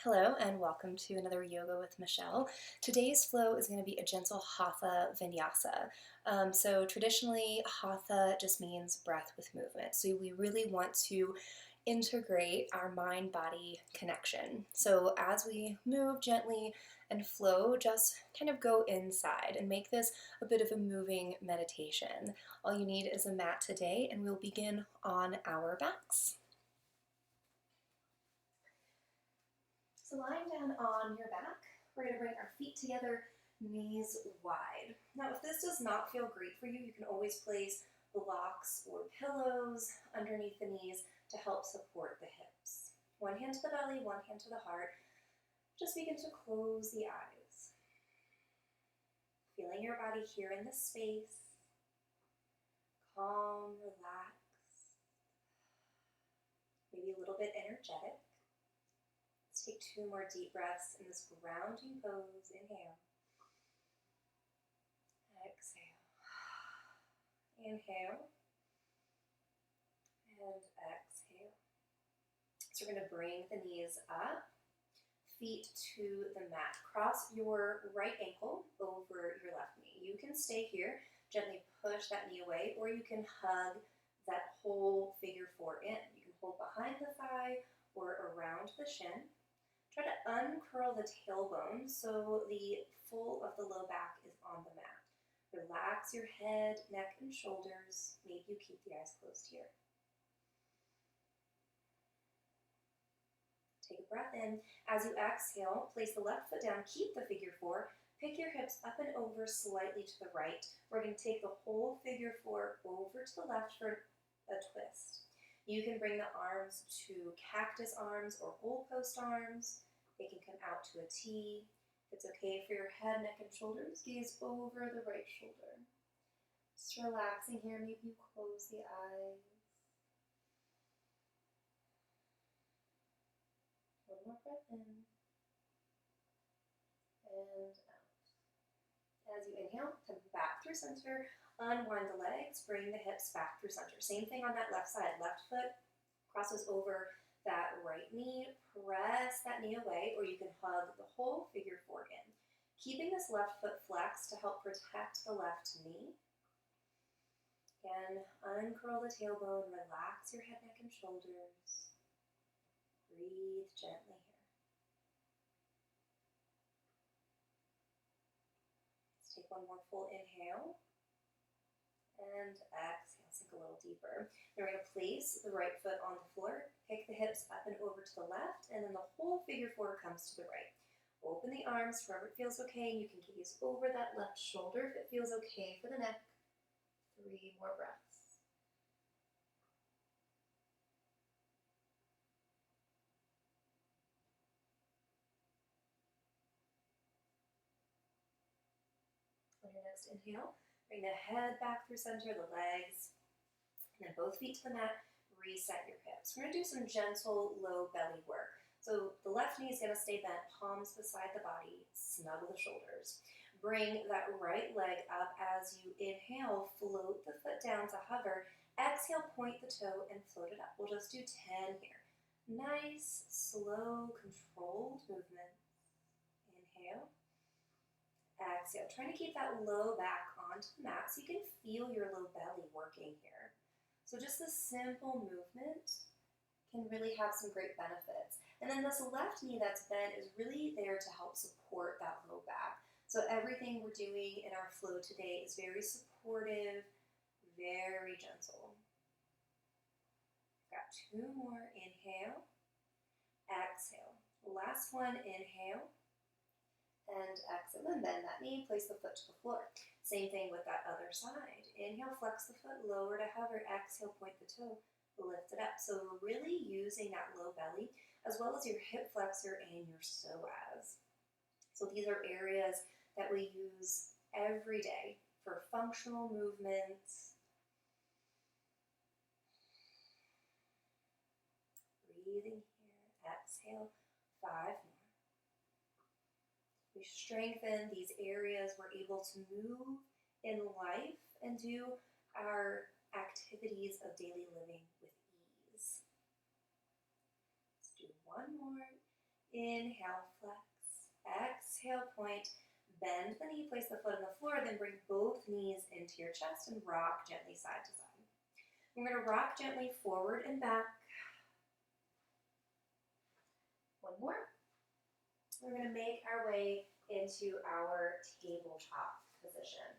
Hello and welcome to another Yoga with Michelle. Today's flow is going to be a gentle Hatha Vinyasa. So traditionally, Hatha just means breath with movement. So we really want to integrate our mind-body connection. So as we move gently and flow, just kind of go inside and make this a bit of a moving meditation. All you need is a mat today, and we'll begin on our backs. So lying down on your back, we're going to bring our feet together, knees wide. Now, if this does not feel great for you, you can always place blocks or pillows underneath the knees to help support the hips. One hand to the belly, one hand to the heart. Just begin to close the eyes. Feeling your body here in this space. Calm, relaxed, maybe a little bit energetic. Let's take 2 more deep breaths in this grounding pose. Inhale. Exhale. Inhale. And exhale. So we're going to bring the knees up, feet to the mat. Cross your right ankle over your left knee. You can stay here, gently push that knee away, or you can hug that whole figure 4 in. You can hold behind the thigh or around the shin. Try to uncurl the tailbone so the full of the low back is on the mat. Relax your head, neck, and shoulders. Maybe you keep the eyes closed here. Take a breath in. As you exhale, place the left foot down, keep the figure 4. Pick your hips up and over slightly to the right. We're going to take the whole figure 4 over to the left for a twist. You can bring the arms to cactus arms or goalpost arms. They can come out to a T. If it's okay for your head, neck, and shoulders, gaze over the right shoulder. Just relaxing here. Maybe you close the eyes. One more breath in and out. As you inhale, come back through center. Unwind the legs, bring the hips back through center. Same thing on that left side. Left foot crosses over that right knee, press that knee away, or you can hug the whole figure 4 in. Keeping this left foot flexed to help protect the left knee. Again, uncurl the tailbone, relax your head, neck, and shoulders. Breathe gently here. Let's take one more full inhale. And exhale, sink a little deeper. Then we're going to place the right foot on the floor, pick the hips up and over to the left, and then the whole figure 4 comes to the right. Open the arms wherever it feels okay, and you can gaze over that left shoulder if it feels okay for the neck. 3 more breaths. On your next inhale, bring the head back through center, the legs, and then both feet to the mat. Reset your hips. We're going to do some gentle low belly work. So the left knee is going to stay bent, palms beside the body, snuggle the shoulders. Bring that right leg up as you inhale, float the foot down to hover. Exhale, point the toe and float it up. We'll just do 10 here. Nice, slow, controlled movement. Inhale. Exhale. Trying to keep that low back onto the mat so you can feel your low belly working here. So just this simple movement can really have some great benefits. And then this left knee that's bent is really there to help support that low back. So everything we're doing in our flow today is very supportive, very gentle. Got 2 more. Inhale, exhale. Last one, inhale, and exhale. And bend that knee, place the foot to the floor. Same thing with that other side. Inhale, flex the foot, lower to hover. Exhale, point the toe, lift it up. So we're really using that low belly as well as your hip flexor and your psoas. So these are areas that we use every day for functional movements. Breathing here. Exhale. 5 more. We strengthen these areas. We're able to move in life and do our activities of daily living with ease. Let's do 1 more. Inhale, flex. Exhale, point. Bend the knee, place the foot on the floor, then bring both knees into your chest and rock gently side to side. We're going to rock gently forward and back. One more. We're going to make our way into our tabletop position.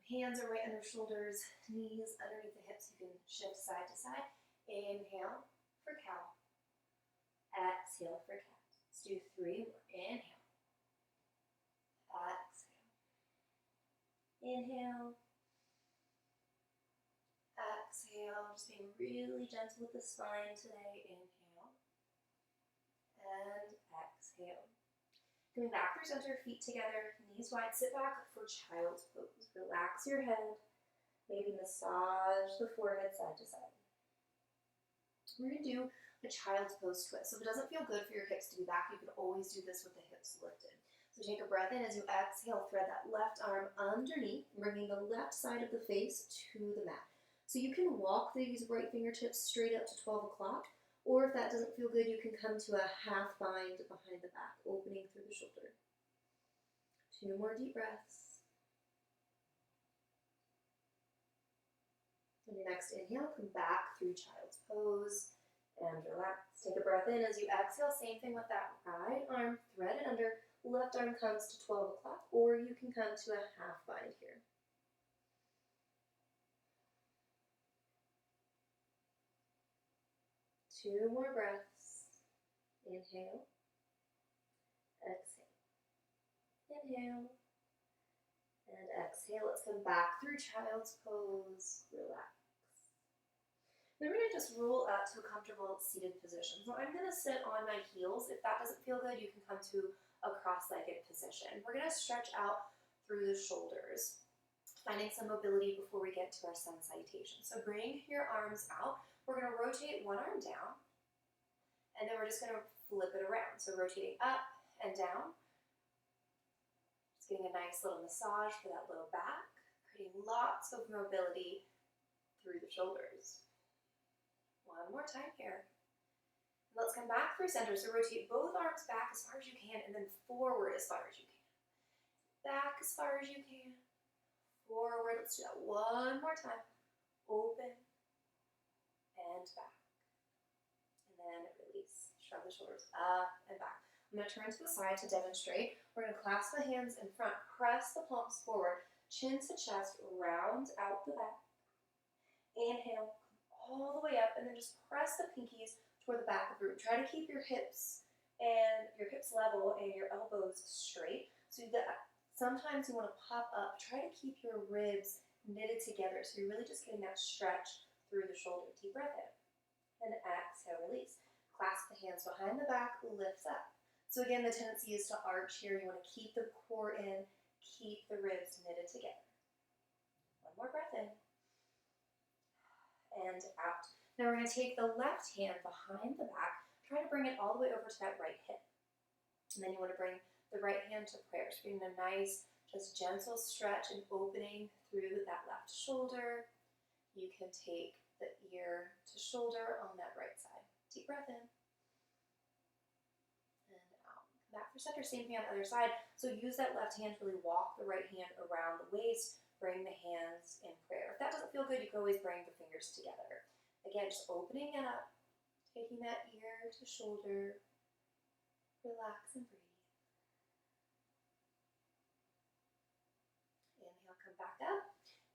Hands are right under shoulders, knees underneath the hips. You can shift side to side. Inhale for cow. Exhale for cat. Let's do 3 more. Inhale. Exhale. Inhale. Exhale. Just being really gentle with the spine today. Inhale. And exhale. Coming back through center, feet together, knees wide, sit back for child's pose. Relax your head, maybe massage the forehead side to side. We're going to do a child's pose twist. So if it doesn't feel good for your hips to be back, you can always do this with the hips lifted. So take a breath in as you exhale, thread that left arm underneath, bringing the left side of the face to the mat. So you can walk these right fingertips straight up to 12 o'clock. Or if that doesn't feel good, you can come to a half bind behind the back, opening through the shoulder. 2 more deep breaths. On your next inhale, come back through child's pose and relax. Take a breath in as you exhale. Same thing with that right arm, thread it under. Left arm comes to 12 o'clock, or you can come to a half bind here. Two more breaths. Inhale. Exhale. Inhale. And exhale. Let's come back through child's pose. Relax. Then we're going to just roll up to a comfortable seated position. So I'm going to sit on my heels. If that doesn't feel good, you can come to a cross-legged position. We're going to stretch out through the shoulders, finding some mobility before we get to our sun salutation. So bring your arms out. We're going to rotate one arm down, and then we're just going to flip it around. So rotating up and down. Just getting a nice little massage for that low back, creating lots of mobility through the shoulders. One more time here. Let's come back through center. So rotate both arms back as far as you can, and then forward as far as you can. Back as far as you can. Forward. Let's do that one more time. Open and back. And then release. Shrug the shoulders up and back. I'm going to turn to the side to demonstrate. We're going to clasp the hands in front. Press the palms forward. Chin to chest. Round out the back. Inhale. All the way up. And then just press the pinkies toward the back of the room. Try to keep your hips level and your elbows straight. So that sometimes you want to pop up. Try to keep your ribs knitted together. So you're really just getting that stretch through the shoulder. Deep breath in. And exhale, release. Clasp the hands behind the back, lifts up. So again, the tendency is to arch here. You want to keep the core in, keep the ribs knitted together. One more breath in. And out. Now we're going to take the left hand behind the back. Try to bring it all the way over to that right hip. And then you want to bring the right hand to prayer. So getting a nice, just gentle stretch and opening through that left shoulder. You can take the ear to shoulder on that right side. Deep breath in. And out. Back for center, same thing on the other side. So use that left hand to really walk the right hand around the waist. Bring the hands in prayer. If that doesn't feel good, you can always bring the fingers together. Again, just opening it up, taking that ear to shoulder, relax and breathe. Inhale, come back up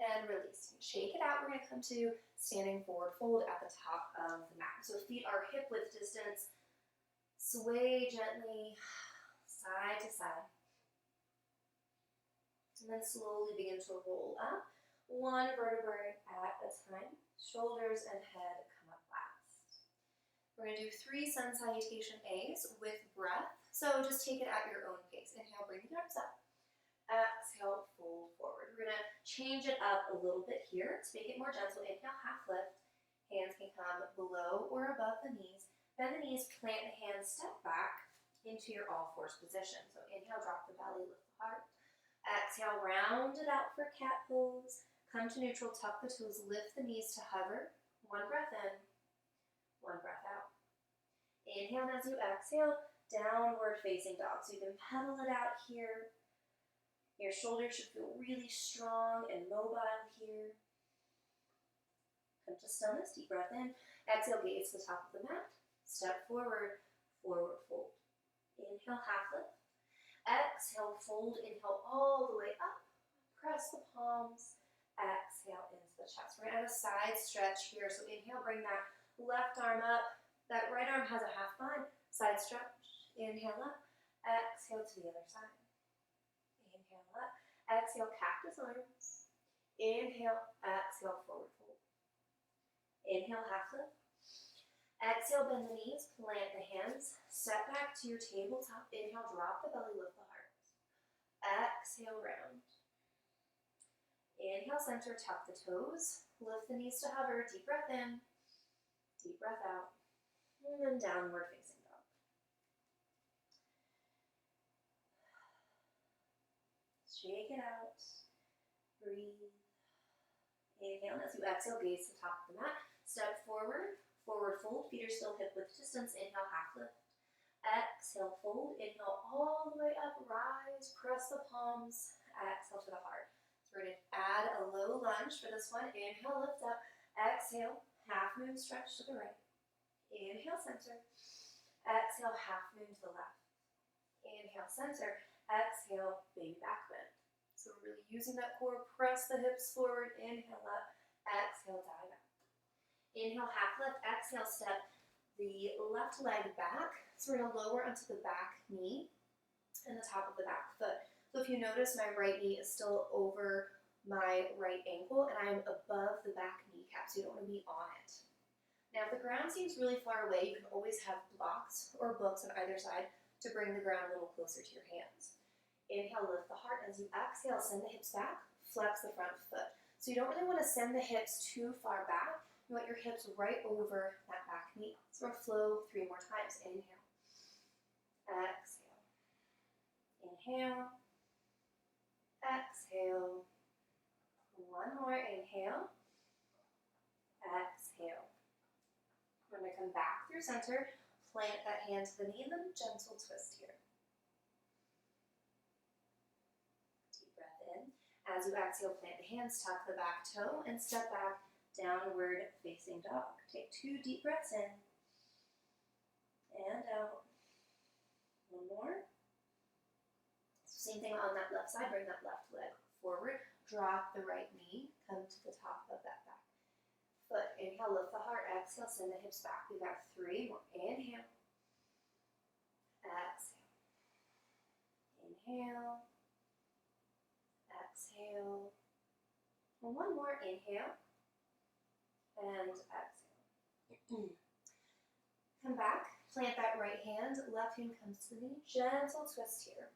and release. Shake it out. We're going to come to standing forward fold at the top of the mat. So feet are hip width distance. Sway gently side to side. And then slowly begin to roll up. One vertebrae at a time. Shoulders and head come up last. We're going to do 3 sun salutation A's with breath. So just take it at your own pace. Inhale, bring the arms up. Exhale, fold forward. We're going to change it up a little bit here to make it more gentle. Inhale, half lift. Hands can come below or above the knees. Bend the knees, plant the hands, step back into your all fours position. So inhale, drop the belly, lift the heart. Exhale, round it out for cat pose. Come to neutral, tuck the toes, lift the knees to hover. One breath in. Inhale, and as you exhale, downward facing dog. So you can pedal it out here. Your shoulders should feel really strong and mobile here. Come to stillness, deep breath in. Exhale, gaze to the top of the mat. Step forward, forward fold. Inhale, half lift. Exhale, fold. Inhale all the way up. Press the palms. Exhale into the chest. We're going to have a side stretch here. So inhale, bring that left arm up. That right arm has a half bind. Side stretch. Inhale up. Exhale to the other side. Inhale up. Exhale, cactus arms. Inhale, exhale, forward fold. Inhale, half lift. Exhale, bend the knees, plant the hands. Step back to your tabletop. Inhale, drop the belly, lift the heart. Exhale, round. Inhale, center, tuck the toes. Lift the knees to hover. Deep breath in. Deep breath out. And then downward facing dog. Shake it out. Breathe. Inhale, as you exhale, gaze to the top of the mat. Step forward, forward fold. Feet are still hip width distance. Inhale, half lift. Exhale, fold. Inhale, all the way up. Rise, press the palms. Exhale to the heart. So we're going to add a low lunge for this one. Inhale, lift up. Exhale, half moon stretch to the right. Inhale, center. Exhale, half moon to the left. Inhale, center. Exhale, baby back bend. So we're really using that core. Press the hips forward. Inhale up. Exhale, dive out. Inhale, half lift. Exhale, step the left leg back. So we're going to lower onto the back knee and the top of the back foot. So if you notice, my right knee is still over my right ankle, and I am above the back kneecap, so you don't want to be on it. Now, if the ground seems really far away, you can always have blocks or books on either side to bring the ground a little closer to your hands. Inhale, lift the heart. As you exhale, send the hips back, flex the front foot. So you don't really want to send the hips too far back. You want your hips right over that back knee. So we'll flow 3 more times. Inhale. Exhale. Inhale. Exhale. 1 more. Inhale. Exhale. We're going to come back through center. Plant that hand to the knee and then gentle twist here. Deep breath in. As you exhale, plant the hands, tuck the back toe, and step back, downward facing dog. Take 2 deep breaths in and out. 1 more. Same thing on that left side. Bring that left leg forward. Drop the right knee. Come to the top of that back foot. Inhale, lift the heart. Exhale, send the hips back. We've got 3 more. Inhale. Exhale. Inhale. Exhale. And 1 more. Inhale. And exhale. Come back. Plant that right hand. Left hand comes to the knee. Gentle twist here.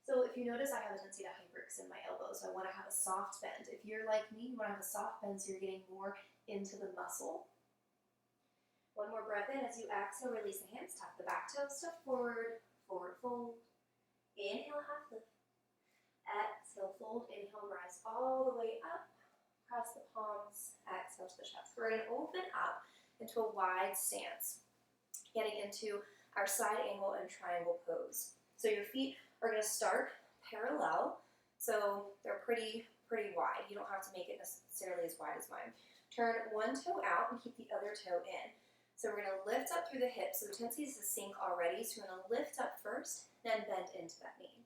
So if you notice, I have a tendency to hyperextend my elbow, so I want to have a soft bend. If you're like me, you want to have a soft bend so you're getting more into the muscle. 1 more breath in. As you exhale, release the hands, tuck the back toes, step forward, forward fold. Inhale, half lift. Exhale, fold. Inhale, rise all the way up. Press the palms. Exhale to the chest. We're going to open up into a wide stance, getting into our side angle and triangle pose. So your feet are going to start parallel, so they're pretty wide. You don't have to make it necessarily as wide as mine. Turn 1 toe out and keep the other toe in. So we're going to lift up through the hips. So the tendency is to sink already, so we're going to lift up first, then bend into that knee.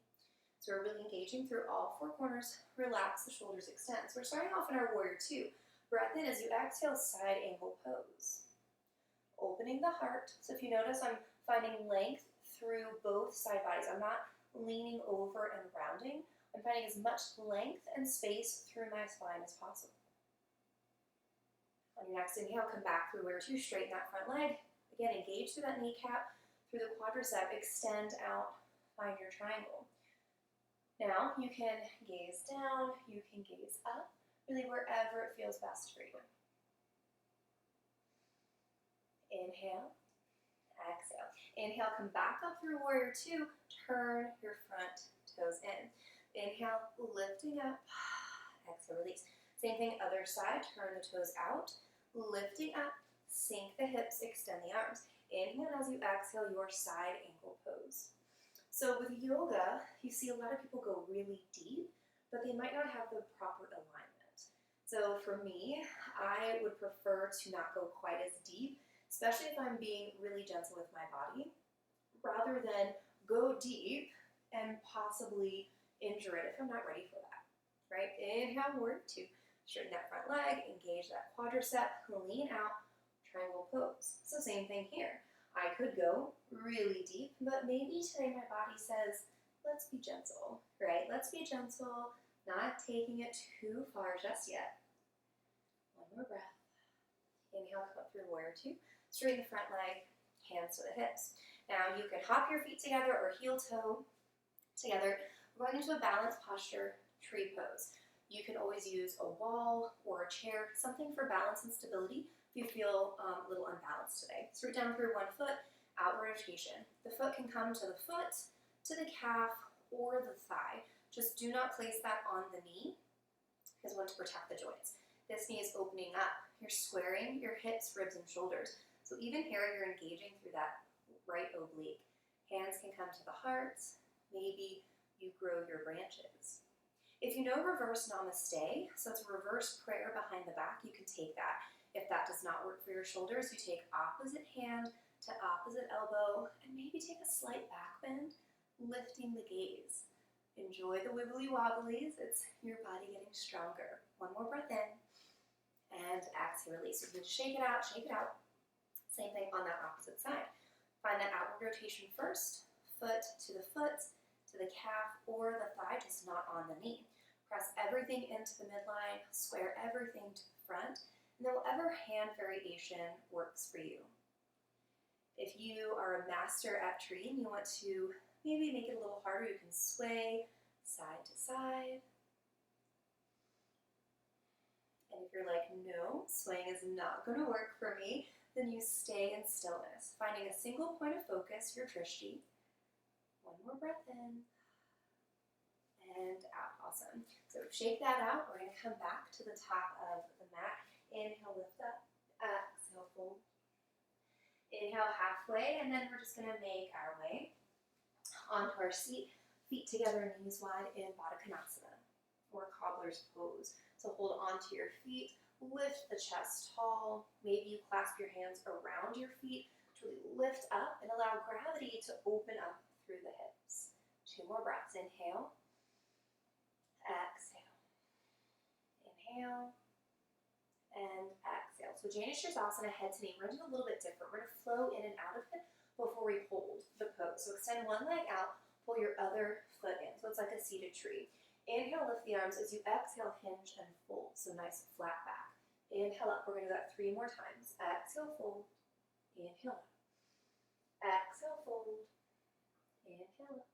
So we're really engaging through all 4 corners. Relax the shoulders, extend. So we're starting off in our warrior 2. Breath in as you exhale, side angle pose. Opening the heart. So if you notice, I'm finding length through both side bodies. I'm not leaning over and rounding. I'm finding as much length and space through my spine as possible. On your next inhale, come back through warrior 2, straighten that front leg. Again, engage through that kneecap, through the quadricep, extend out, find your triangle. Now, you can gaze down, you can gaze up, really wherever it feels best for you. Inhale. Exhale. Inhale, come back up through warrior 2. Turn your front toes in. Inhale, lifting up. Exhale, release. Same thing, other side. Turn the toes out. Lifting up. Sink the hips. Extend the arms. Inhale, and as you exhale, your side ankle pose. So with yoga, you see a lot of people go really deep, but they might not have the proper alignment. So for me, I would prefer to not go quite as deep, especially if I'm being really gentle with my body, rather than go deep and possibly injure it if I'm not ready for that, right? Inhale, warrior two. Straighten that front leg, engage that quadricep, lean out, triangle pose. So same thing here. I could go really deep, but maybe today my body says, let's be gentle, right? Let's be gentle, not taking it too far just yet. One more breath. Inhale, come up through warrior two. Straighten the front leg, hands to the hips. Now you can hop your feet together or heel toe together. We're going into a balanced posture, tree pose. You can always use a wall or a chair, something for balance and stability if you feel a little unbalanced today. So root down through one foot, outward rotation. The foot can come to the foot, to the calf, or the thigh. Just do not place that on the knee, because we want to protect the joints. This knee is opening up. You're squaring your hips, ribs, and shoulders. So even here, you're engaging through that right oblique. Hands can come to the heart. Maybe you grow your branches. If you know reverse namaste, so it's a reverse prayer behind the back, you can take that. If that does not work for your shoulders, you take opposite hand to opposite elbow and maybe take a slight back bend, lifting the gaze. Enjoy the wibbly wobblies. It's your body getting stronger. One more breath in and exhale, release. You can shake it out, shake it out. Same thing on that opposite side. Find that outward rotation first, foot, to the calf, or the thigh, just not on the knee. Press everything into the midline, square everything to the front, and then whatever hand variation works for you. If you are a master at tree and you want to maybe make it a little harder, you can sway side to side. And if you're like, no, swaying is not going to work for me, then you stay in stillness, finding a single point of focus, your drishti. One more breath in and out. Awesome. So shake that out. We're going to come back to the top of the mat. Inhale, lift up. Exhale, fold. Inhale, halfway, and then we're just going to make our way onto our seat. Feet together, knees wide in Baddha Konasana, or cobbler's pose. So hold on to your feet. Lift the chest tall. Maybe you clasp your hands around your feet to really lift up and allow gravity to open up through the hips. 2 more breaths. Inhale. Exhale. Inhale. And exhale. So Janu Shirsasana, head to knee. We're going to do a little bit different. We're going to flow in and out of it before we hold the pose. So extend one leg out, pull your other foot in. So it's like a seated tree. Inhale, lift the arms. As you exhale, hinge and fold. So nice flat back. Inhale up. We're going to do that 3 more times. Exhale, fold. Inhale up. Exhale, fold. Inhale up.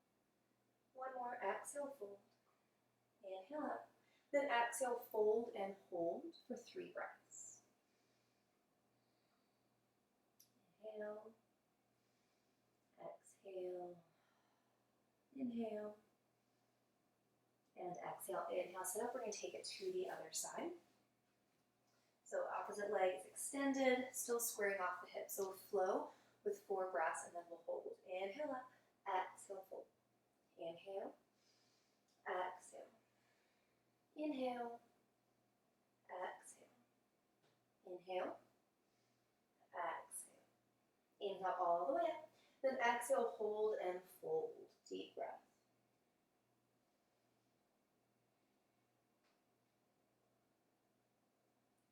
1 more. Exhale, fold. Inhale up. Then exhale, fold and hold for 3 breaths. Inhale. Exhale. Inhale. And exhale. Inhale, sit up. We're going to take it to the other side. So opposite leg is extended, still squaring off the hips. So flow with 4 breaths, and then we'll hold. Inhale up. Exhale, fold. Inhale. Exhale. Inhale. Exhale. Inhale. Exhale. Inhale all the way up. Then exhale, hold and fold. Deep breath.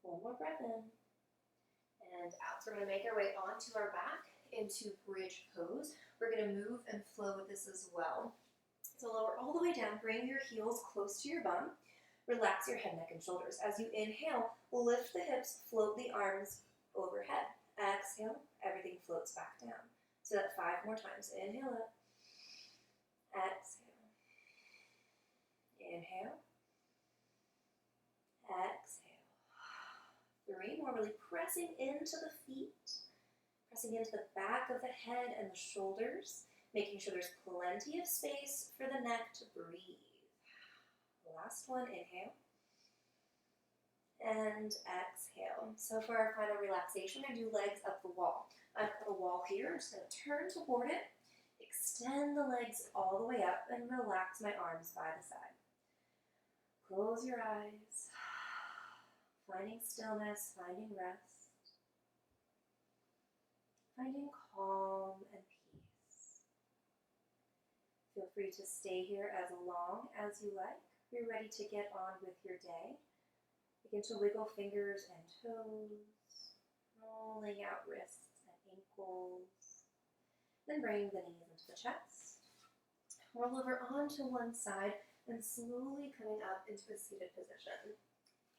One more breath in. And out. So we're going to make our way onto our back into bridge pose. We're going to move and flow with this as well. So lower all the way down. Bring your heels close to your bum. Relax your head, neck, and shoulders. As you inhale, lift the hips, float the arms overhead. Exhale, everything floats back down. So that 5 more times. Inhale up. Exhale. Inhale. Exhale. 3 more, really pressing into the feet, pressing into the back of the head and the shoulders, making sure there's plenty of space for the neck to breathe. Last one, inhale. and exhale. So for our final relaxation, we're going to do legs up the wall. I've got a wall here. I'm just going to turn toward it, extend the legs all the way up, and relax my arms by the side. Close your eyes, finding stillness, finding rest, finding calm and peace. Feel free to stay here as long as you like. You're ready to get on with your day. Begin to wiggle fingers and toes, rolling out wrists and ankles. Then bring the knees into the chest. Roll over onto one side and slowly coming up into a seated position.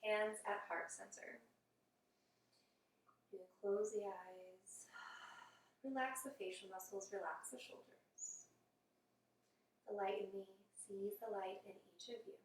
Hands at heart center. You can close the eyes. Relax the facial muscles, relax the shoulders. The light in me sees the light in each of you.